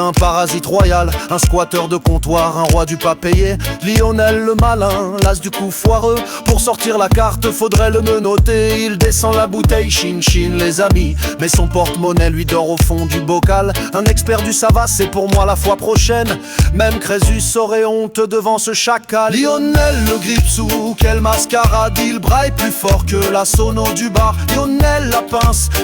Un parasite royal, un squatteur de comptoir, un roi du pas payé. Lionel le malin, l'as du coup foireux. Pour sortir la carte, faudrait le menotter. Il descend la bouteille, chin chin les amis. Mais son porte-monnaie lui dort au fond du bocal. Un expert du ça va, c'est pour moi la fois prochaine. Même Crésus aurait honte devant ce chacal. Lionel le grippe-sous, quelle mascarade. Il braille plus fort que la sono du bar. Lionel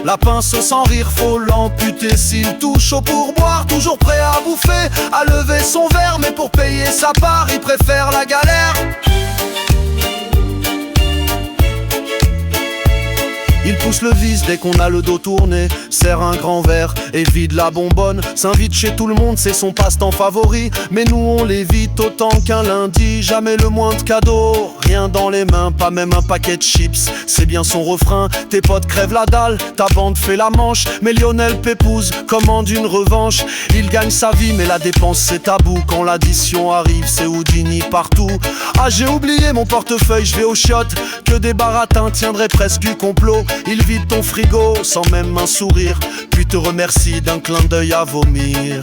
la pince sans rire, faut l'amputer s'il touche au pourboire. Toujours prêt à bouffer, à lever son verre, mais pour payer sa part, il préfère la galère. Il pousse le vice dès qu'on a le dos tourné, serre un grand verre et vide la bonbonne. S'invite chez tout le monde, c'est son passe-temps favori. Mais nous on l'évite autant qu'un lundi. Jamais le moindre cadeau, rien dans les mains, pas même un paquet de chips. C'est bien son refrain, tes potes crèvent la dalle, ta bande fait la manche. Mais Lionel Pépouze commande une revanche. Il gagne sa vie mais la dépense c'est tabou. Quand l'addition arrive c'est Houdini partout. Ah j'ai oublié mon portefeuille, je vais aux chiottes. Que des baratins tiendraient presque du complot. Il vide ton frigo sans même un sourire, puis te remercie d'un clin d'œil à vomir.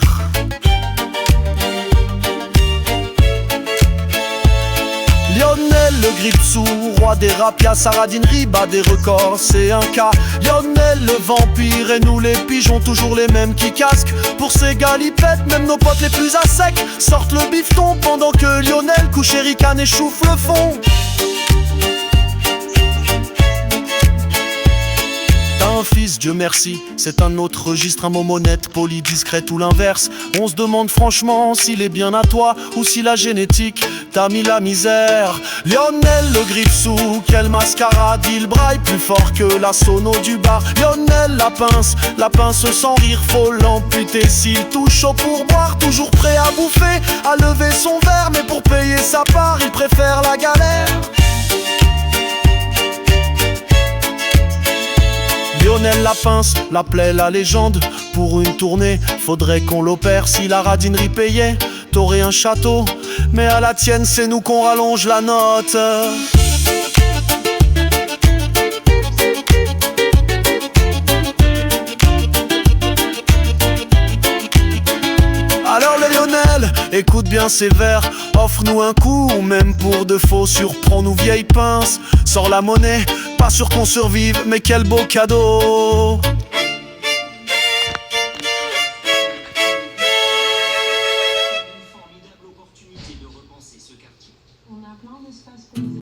Lionel le grippe-sous, roi des rapias, Saradine Riba des records, c'est un cas. Lionel le vampire et nous les pigeons, toujours les mêmes qui casquent. Pour ces galipettes, même nos potes les plus à sec sortent le bifton pendant que Lionel couché ricane et chouffe le fond. Un fils, Dieu merci, c'est un autre registre, un mot honnête, poli, discret ou l'inverse. On se demande franchement s'il est bien à toi ou si la génétique t'a mis la misère. Lionel le grippe-sous, quelle mascarade, il braille plus fort que la sono du bar. Lionel la pince sans rire, faut l'amputer s'il touche au pourboire. Toujours prêt à bouffer, à lever son verre, mais pour payer sa part, il préfère la galère. Lionel la pince, l'appelait la légende. Pour une tournée, faudrait qu'on l'opère. Si la radinerie payait, t'aurais un château. Mais à la tienne, c'est nous qu'on rallonge la note. Alors le Lionel, écoute bien ces vers. Offre-nous un coup, ou même pour de faux. Surprends-nous vieille pince. Sors la monnaie, pas sûr qu'on survive, mais quel beau cadeau. Formidable opportunité de repenser ce quartier. On a plein d'espaces.